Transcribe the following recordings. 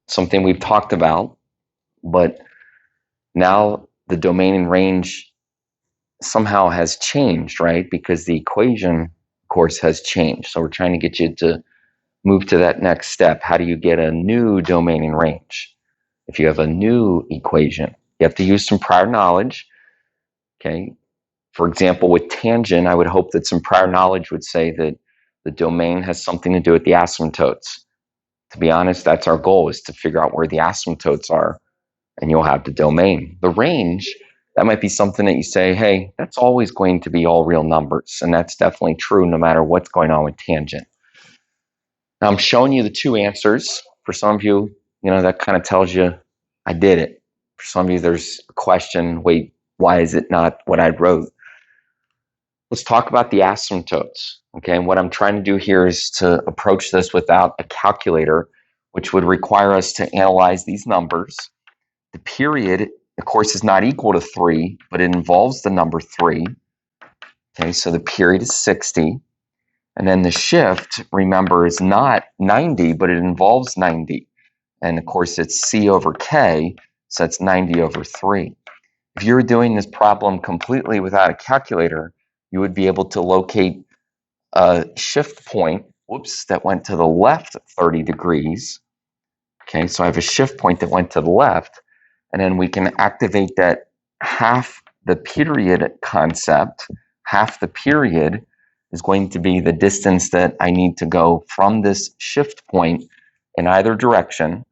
something we've talked about, but now the domain and range somehow has changed, right? Because the equation, of course, has changed. So we're trying to get you to move to that next step. How do you get a new domain and range? If you have a new equation, you have to use some prior knowledge. Okay. For example, with tangent, I would hope that some prior knowledge would say that the domain has something to do with the asymptotes. To be honest, that's our goal, is to figure out where the asymptotes are, and you'll have the domain. The range, that might be something that you say, hey, that's always going to be all real numbers. And that's definitely true no matter what's going on with tangent. Now I'm showing you the two answers. For some of you, that kind of tells you I did it. For some of you, there's a question, wait, why is it not what I wrote? Let's talk about the asymptotes. Okay, and what I'm trying to do here is to approach this without a calculator, which would require us to analyze these numbers. The period, of course, is not equal to 3, but it involves the number 3. Okay, so the period is 60. And then the shift, remember, is not 90, but it involves 90. And of course, it's C over K, so that's 90 over 3. If you were doing this problem completely without a calculator, you would be able to locate a shift point, that went to the left 30 degrees. Okay, so I have a shift point that went to the left, and then we can activate that half the period concept. Half the period is going to be the distance that I need to go from this shift point in either direction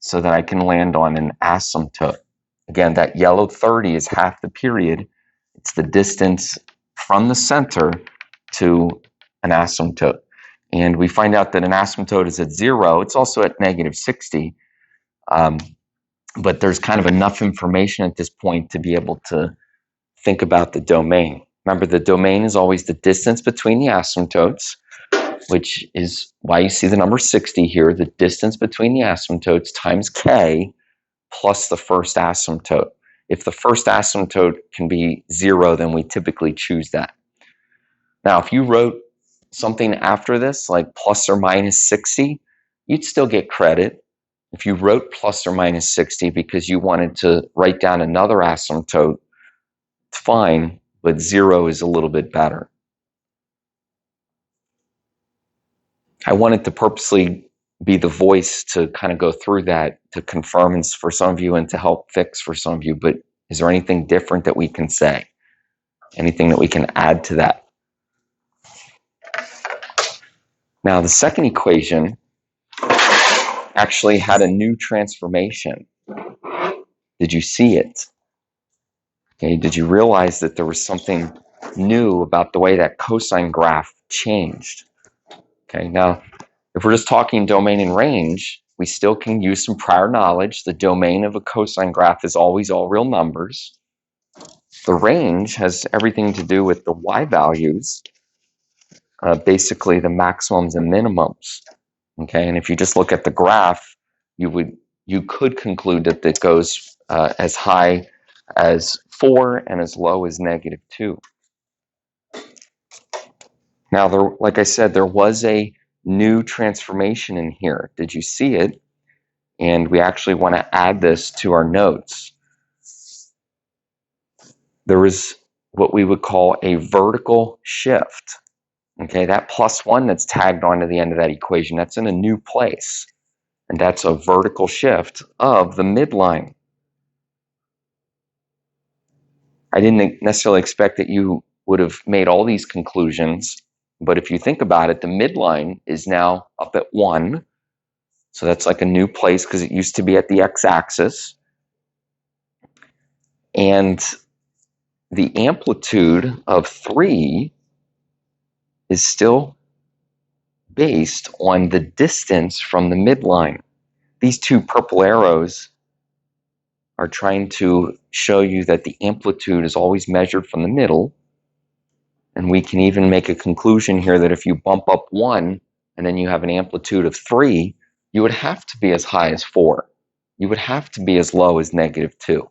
so that I can land on an asymptote. Again, that yellow 30 is half the period. It's the distance from the center to an asymptote. And we find out that an asymptote is at 0. It's also at negative 60. But there's kind of enough information at this point to be able to think about the domain. Remember, the domain is always the distance between the asymptotes, which is why you see the number 60 here, the distance between the asymptotes times K plus the first asymptote. If the first asymptote can be 0, then we typically choose that. Now, if you wrote something after this, like plus or minus 60, you'd still get credit. If you wrote plus or minus 60 because you wanted to write down another asymptote, it's fine, but 0 is a little bit better. I wanted to purposely be the voice to kind of go through that, to confirm for some of you and to help fix for some of you. But is there anything different that we can say? Anything that we can add to that? Now, the second equation actually had a new transformation. Did you see it? Okay, did you realize that there was something new about the way that cosine graph changed? Okay, now, if we're just talking domain and range, we still can use some prior knowledge. The domain of a cosine graph is always all real numbers. The range has everything to do with the y values, basically the maximums and minimums. Okay, and if you just look at the graph, you could conclude that it goes as high as 4 and as low as negative 2. Now, like I said, there was a new transformation in here. Did you see it? And we actually want to add this to our notes. There was what we would call a vertical shift. Okay, that +1 that's tagged onto the end of that equation, that's in a new place. And that's a vertical shift of the midline. I didn't necessarily expect that you would have made all these conclusions, but if you think about it, the midline is now up at 1. So that's like a new place because it used to be at the x-axis. And the amplitude of 3 is still based on the distance from the midline. These two purple arrows are trying to show you that the amplitude is always measured from the middle. And we can even make a conclusion here that if you bump up 1 and then you have an amplitude of 3, you would have to be as high as 4. You would have to be as low as negative 2.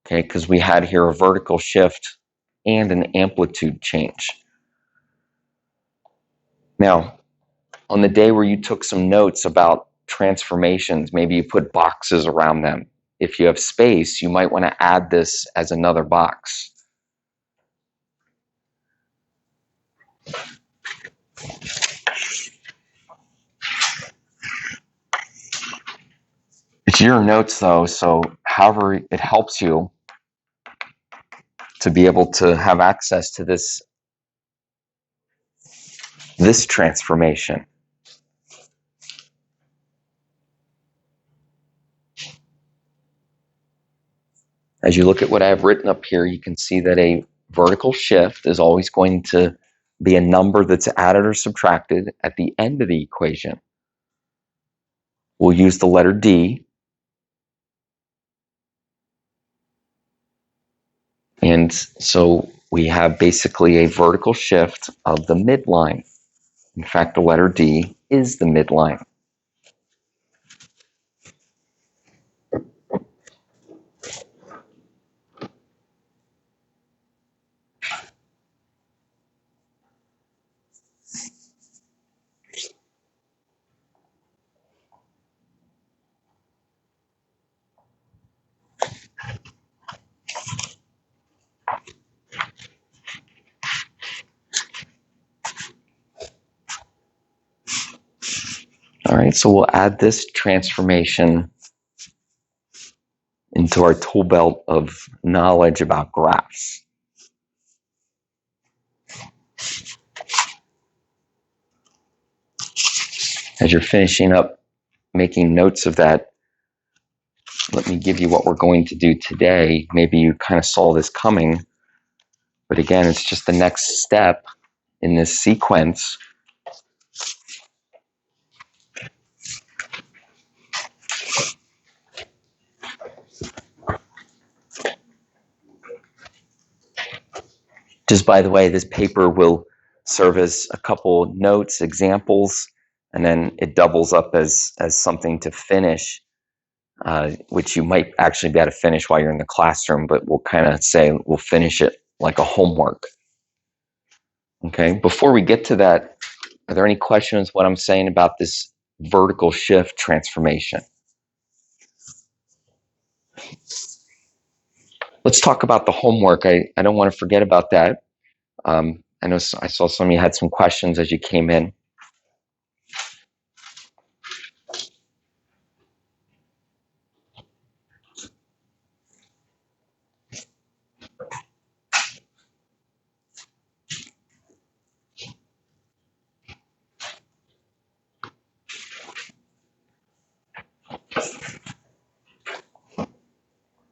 Okay, because we had here a vertical shift and an amplitude change. Now, on the day where you took some notes about transformations. Maybe you put boxes around them. If you have space, you might want to add this as another box. It's your notes though, so however it helps you to be able to have access to this transformation. As you look at what I have written up here, you can see that a vertical shift is always going to be a number that's added or subtracted at the end of the equation. We'll use the letter D. And so we have basically a vertical shift of the midline. In fact, the letter D is the midline. All right, so we'll add this transformation into our tool belt of knowledge about graphs. As you're finishing up making notes of that, let me give you what we're going to do today. Maybe you kind of saw this coming, but again, it's just the next step in this sequence. Just by the way, this paper will serve as a couple notes, examples, and then it doubles up as something to finish, which you might actually be able to finish while you're in the classroom, but we'll kind of say we'll finish it like a homework. Okay, before we get to that, are there any questions what I'm saying about this vertical shift transformation? Let's talk about the homework. I don't want to forget about that. I know I saw some of you had some questions as you came in.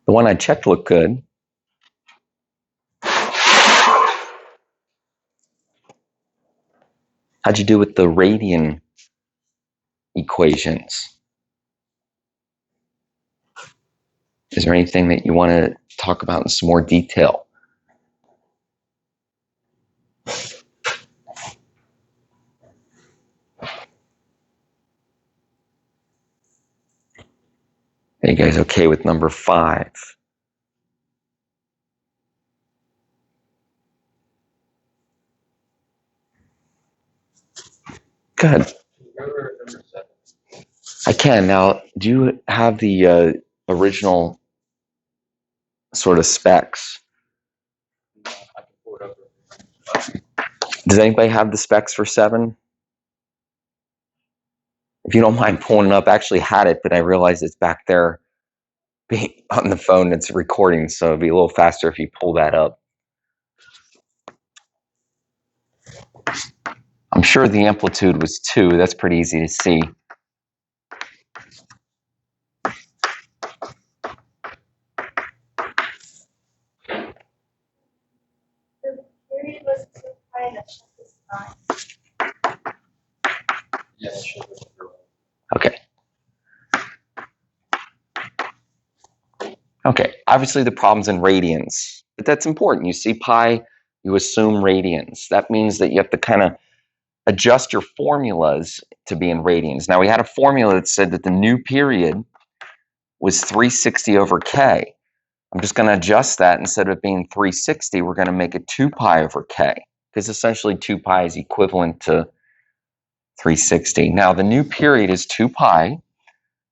The one I checked looked good. How'd you do with the radian equations? Is there anything that you want to talk about in some more detail? Are you guys okay with number 5? Good. I can. Now, do you have the original sort of specs? Does anybody have the specs for 7? If you don't mind pulling it up, I actually had it, but I realized it's back there on the phone. It's recording, so it'd be a little faster if you pull that up. I'm sure the amplitude was 2. That's pretty easy to see. The period was 2 pi and the shift is 9. Yeah, it should be. Okay. Okay, obviously the problem's in radians, but that's important. You see pi, you assume radians. That means that you have to kind of adjust your formulas to be in radians. Now, we had a formula that said that the new period was 360 over k. I'm just going to adjust that. Instead of it being 360, we're going to make it 2 pi over k, because essentially 2 pi is equivalent to 360. Now, the new period is 2 pi.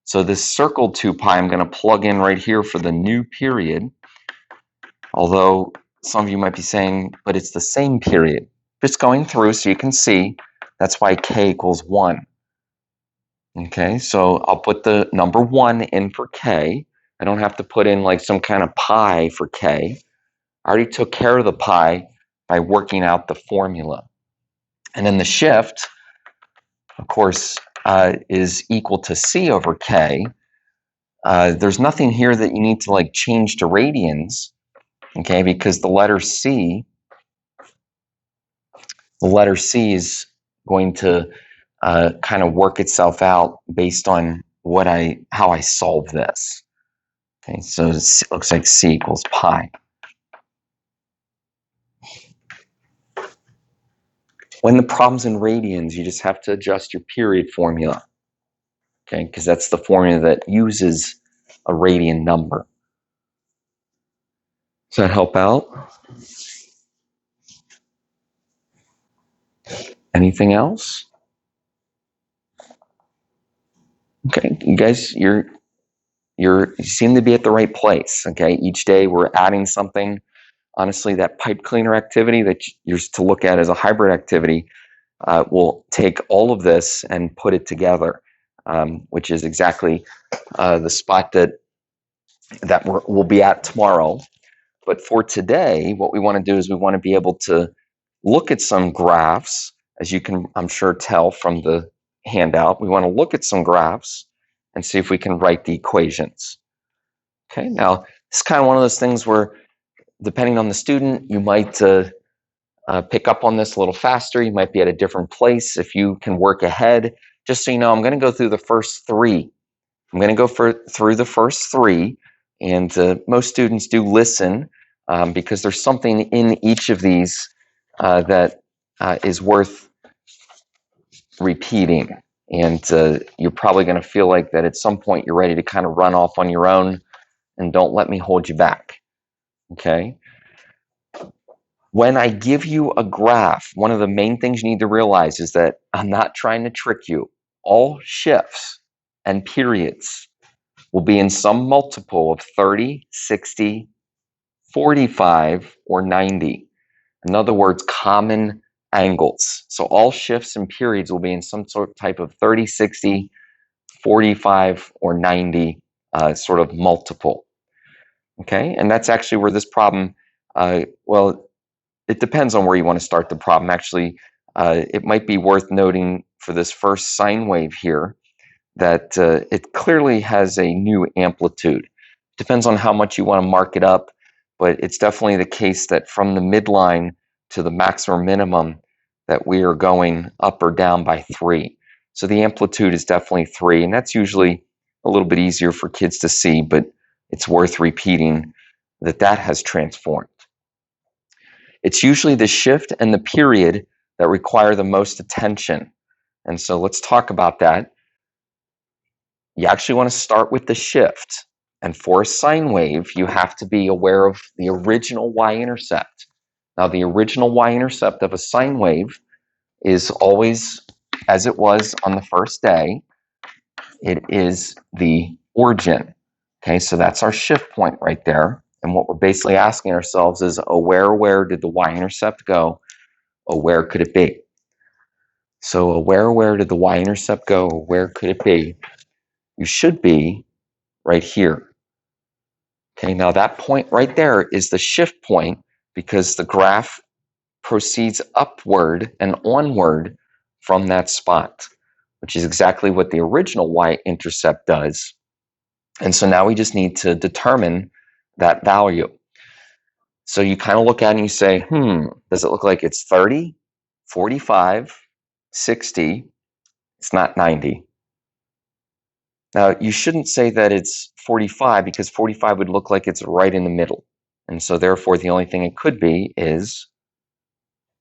So this circled 2 pi, I'm going to plug in right here for the new period. Although some of you might be saying, but it's the same period. Just going through so you can see, that's why k equals 1. Okay, so I'll put the number 1 in for k. I don't have to put in like some kind of pi for k. I already took care of the pi by working out the formula. And then the shift, of course, is equal to c over k. There's nothing here that you need to like change to radians, okay, because the letter c is going to kind of work itself out based on how I solve this. Okay, so it looks like c equals pi. When the problem's in radians, you just have to adjust your period formula, okay, because that's the formula that uses a radian number. Does that help out? Anything else? Okay, you guys, you seem to be at the right place. Okay, each day we're adding something. Honestly, that pipe cleaner activity that you're to look at as a hybrid activity will take all of this and put it together, which is exactly the spot that we'll be at tomorrow. But for today, what we want to do is we want to be able to look at some graphs, as you can, I'm sure, tell from the handout. We want to look at some graphs and see if we can write the equations. Okay, now it's kind of one of those things where, depending on the student, you might pick up on this a little faster. You might be at a different place. If you can work ahead, just so you know, I'm going to go through the first 3. I'm going to go through the first 3, and most students do listen because there's something in each of these that is worth repeating. And you're probably going to feel like that at some point you're ready to kind of run off on your own, and don't let me hold you back. Okay? When I give you a graph, one of the main things you need to realize is that I'm not trying to trick you. All shifts and periods will be in some multiple of 30, 60, 45, or 90. In other words, common angles. So all shifts and periods will be in some sort of type of 30, 60, 45, or 90 sort of multiple. Okay, and that's actually where this problem, well, it depends on where you want to start the problem. Actually, it might be worth noting for this first sine wave here that it clearly has a new amplitude. Depends on how much you want to mark it up, but it's definitely the case that from the midline to the maximum minimum that we are going up or down by 3. So the amplitude is definitely 3, and that's usually a little bit easier for kids to see, but it's worth repeating that has transformed. It's usually the shift and the period that require the most attention. And so let's talk about that. You actually want to start with the shift. And for a sine wave, you have to be aware of the original y-intercept. Now, the original y-intercept of a sine wave is always, as it was on the first day, it is the origin. Okay, so that's our shift point right there. And what we're basically asking ourselves is, where did the y-intercept go? Where could it be? So where did the y-intercept go? Where could it be? You should be right here. Okay, now that point right there is the shift point because the graph proceeds upward and onward from that spot, which is exactly what the original y-intercept does. And so now we just need to determine that value. So you kind of look at it and you say, does it look like it's 30, 45, 60? It's not 90. Now, you shouldn't say that it's 45 because 45 would look like it's right in the middle. And so therefore, the only thing it could be is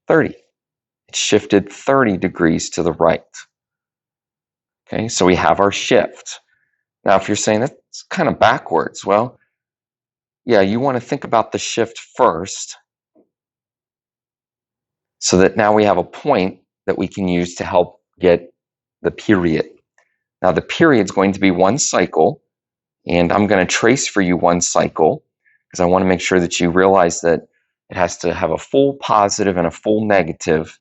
30. It shifted 30 degrees to the right. Okay, so we have our shift. Now, if you're saying that's kind of backwards, well, yeah, you want to think about the shift first so that now we have a point that we can use to help get the period. Now the period is going to be one cycle, and I'm going to trace for you one cycle because I want to make sure that you realize that it has to have a full positive and a full negative,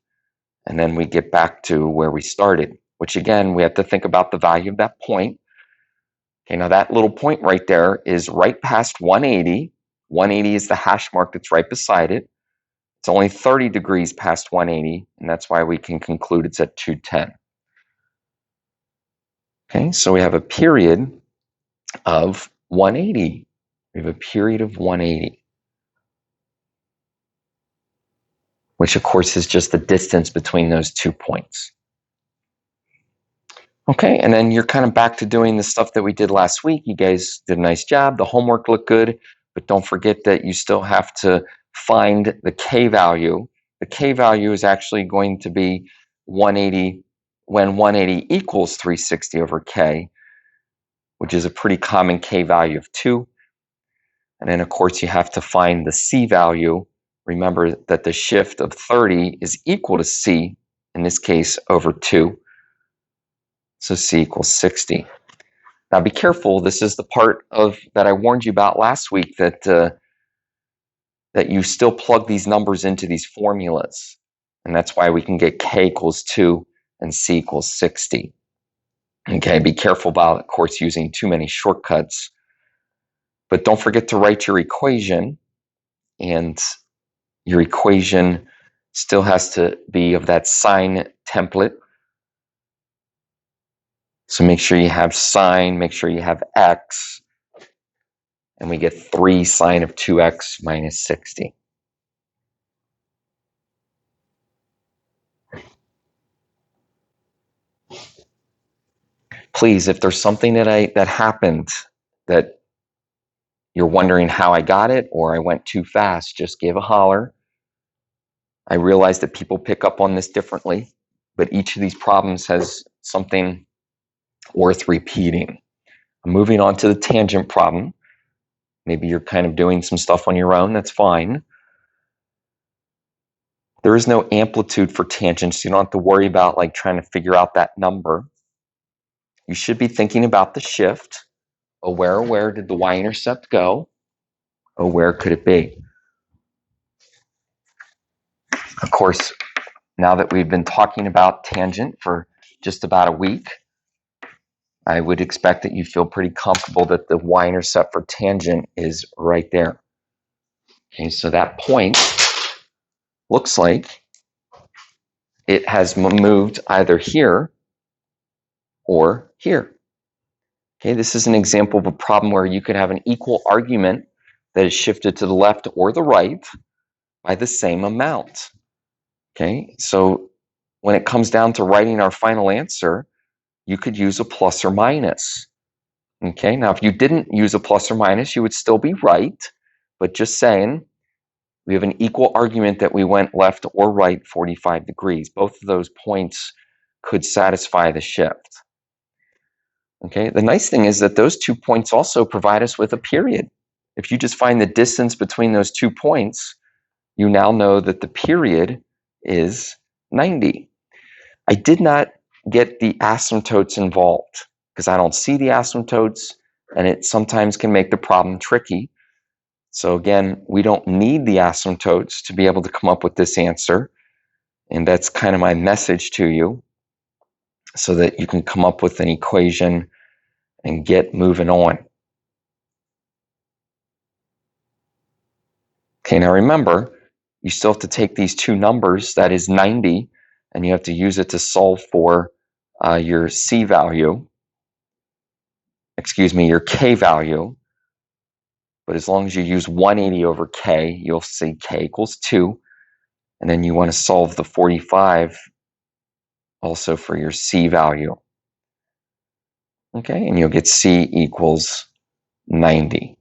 and then we get back to where we started, which again, we have to think about the value of that point. Okay, now that little point right there is right past 180. 180 is the hash mark that's right beside it. It's only 30 degrees past 180, and that's why we can conclude it's at 210. Okay, so we have a period of 180. We have a period of 180, which of course is just the distance between those 2 points. Okay, and then you're kind of back to doing the stuff that we did last week. You guys did a nice job. The homework looked good, but don't forget that you still have to find the K value. The K value is actually going to be 180 when 180 equals 360 over K, which is a pretty common K value of 2. And then, of course, you have to find the C value. Remember that the shift of 30 is equal to C, in this case, over 2. So C equals 60. Now be careful. This is the part of that I warned you about last week, that that you still plug these numbers into these formulas. And that's why we can get K equals 2 and C equals 60. Okay, be careful about, of course, using too many shortcuts. But don't forget to write your equation. And your equation still has to be of that sine template. So make sure you have sine, make sure you have x, and we get 3 sine of 2x minus 60. Please, if there's something that happened that you're wondering how I got it or I went too fast, just give a holler. I realize that people pick up on this differently, but each of these problems has something worth repeating. I'm moving on to the tangent problem. Maybe you're kind of doing some stuff on your own. That's fine. There is no amplitude for tangents. You don't have to worry about like trying to figure out that number. You should be thinking about the shift. Oh, where did the y-intercept go? Oh, where could it be? Of course, now that we've been talking about tangent for just about a week, I would expect that you feel pretty comfortable that the y-intercept for tangent is right there. Okay, so that point looks like it has moved either here or here. Okay, this is an example of a problem where you could have an equal argument that is shifted to the left or the right by the same amount. Okay, so when it comes down to writing our final answer, you could use a plus or minus. Okay, now if you didn't use a plus or minus, you would still be right, but just saying, we have an equal argument that we went left or right 45 degrees. Both of those points could satisfy the shift. Okay, the nice thing is that those 2 points also provide us with a period. If you just find the distance between those 2 points, you now know that the period is 90. I did not get the asymptotes involved because I don't see the asymptotes, and it sometimes can make the problem tricky. So again, we don't need the asymptotes to be able to come up with this answer. And that's kind of my message to you, so that you can come up with an equation and get moving on. Okay, now remember, you still have to take these two numbers, that is 90, and you have to use it to solve for your C value, your K value. But as long as you use 180 over K, you'll see K equals 2. And then you want to solve the 45 also for your C value. Okay, and you'll get C equals 90.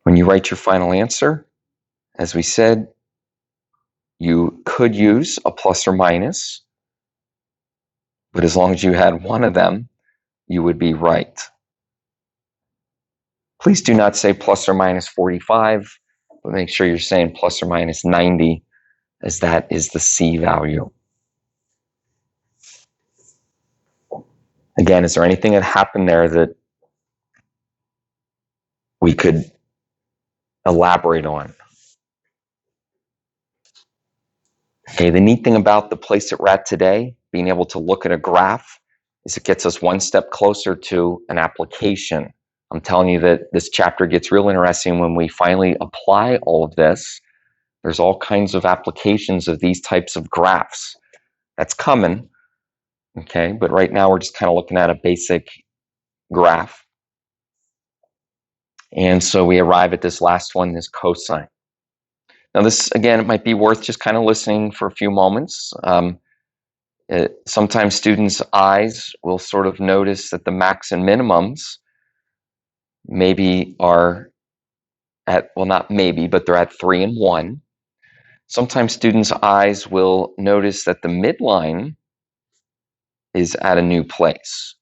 When you write your final answer, as we said, you could use a plus or minus, but as long as you had one of them, you would be right. Please do not say plus or minus 45, but make sure you're saying plus or minus 90, as that is the C value. Again, is there anything that happened there that we could elaborate on? Okay, the neat thing about the place that we're at today, being able to look at a graph, is it gets us one step closer to an application. I'm telling you that this chapter gets real interesting when we finally apply all of this. There's all kinds of applications of these types of graphs. That's coming, okay? But right now we're just kind of looking at a basic graph. And so we arrive at this last one, this cosine. Now this, again, it might be worth just kind of listening for a few moments. Sometimes students' eyes will sort of notice that the max and minimums maybe are at, well, not maybe, but they're at 3 and 1. Sometimes students' eyes will notice that the midline is at a new place.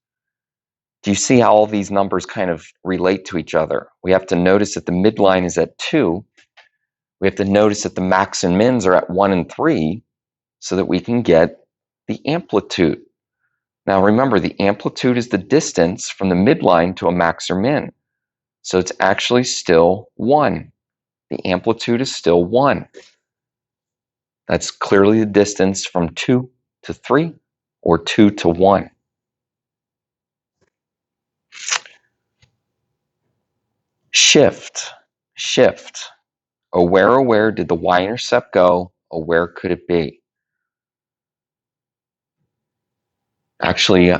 Do you see how all these numbers kind of relate to each other? We have to notice that the midline is at 2. We have to notice that the max and mins are at 1 and 3 so that we can get the amplitude. Now remember, the amplitude is the distance from the midline to a max or min. So it's actually still 1. The amplitude is still 1. That's clearly the distance from 2 to 3 or 2 to 1. Shift. Oh, where did the y-intercept go? Oh, where could it be? Actually,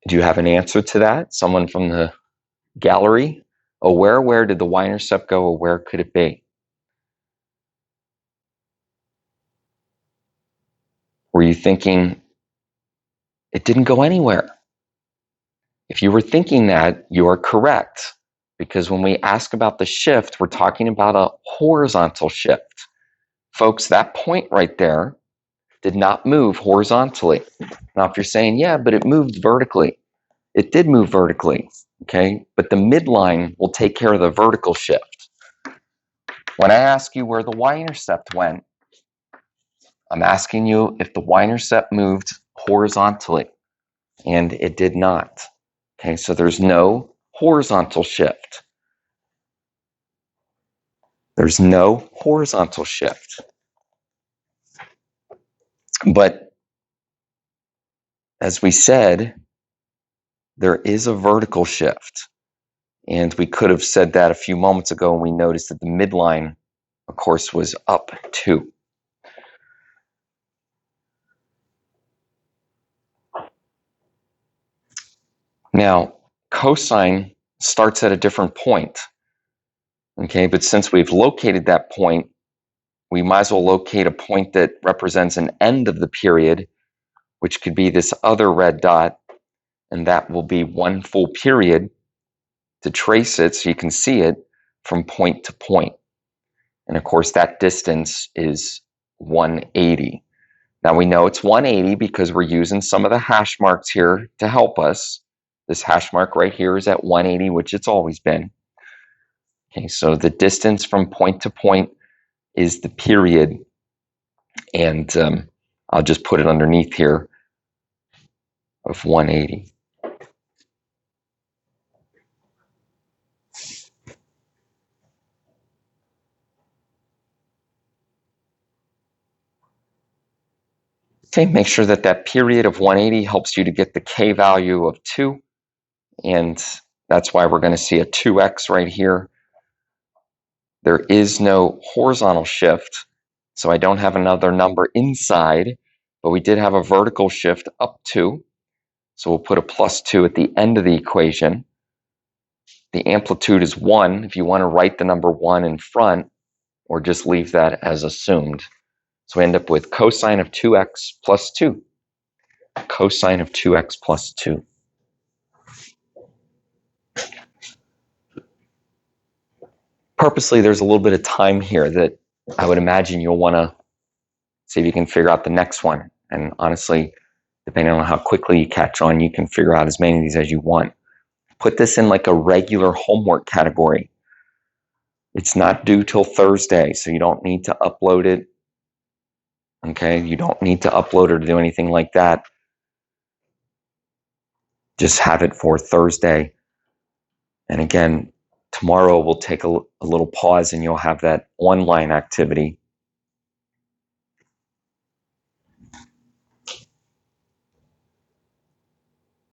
do you have an answer to that? Someone from the gallery? Oh, where did the y-intercept go? Oh, where could it be? Were you thinking it didn't go anywhere? If you were thinking that, you are correct. Because when we ask about the shift, we're talking about a horizontal shift. Folks, that point right there did not move horizontally. Now, if you're saying, yeah, but it moved vertically, it did move vertically, okay? But the midline will take care of the vertical shift. When I ask you where the y-intercept went, I'm asking you if the y-intercept moved horizontally, and it did not. Okay, so there's no horizontal shift. There's no horizontal shift. But as we said, there is a vertical shift. And we could have said that a few moments ago when we noticed that the midline, of course, was up 2. Now, cosine starts at a different point. Okay, but since we've located that point, we might as well locate a point that represents an end of the period, which could be this other red dot, and that will be one full period to trace it so you can see it from point to point. And of course, that distance is 180. Now we know it's 180 because we're using some of the hash marks here to help us. This hash mark right here is at 180, which it's always been. Okay, so the distance from point to point is the period, and I'll just put it underneath here of 180. Okay, make sure that that period of 180 helps you to get the k value of 2, and that's why we're going to see a 2x right here. There is no horizontal shift, so I don't have another number inside, but we did have a vertical shift up 2, so we'll put a +2 at the end of the equation. The amplitude is 1 if you want to write the number 1 in front, or just leave that as assumed. So we end up with cosine of 2x plus 2. Cosine of 2x plus 2. Purposely, there's a little bit of time here that I would imagine you'll want to see if you can figure out the next one. And honestly, depending on how quickly you catch on, you can figure out as many of these as you want. Put this in like a regular homework category. It's not due till Thursday, so you don't need to upload it. Okay, you don't need to upload or do anything like that. just have it for Thursday. And again, tomorrow we'll take a little pause and you'll have that online activity.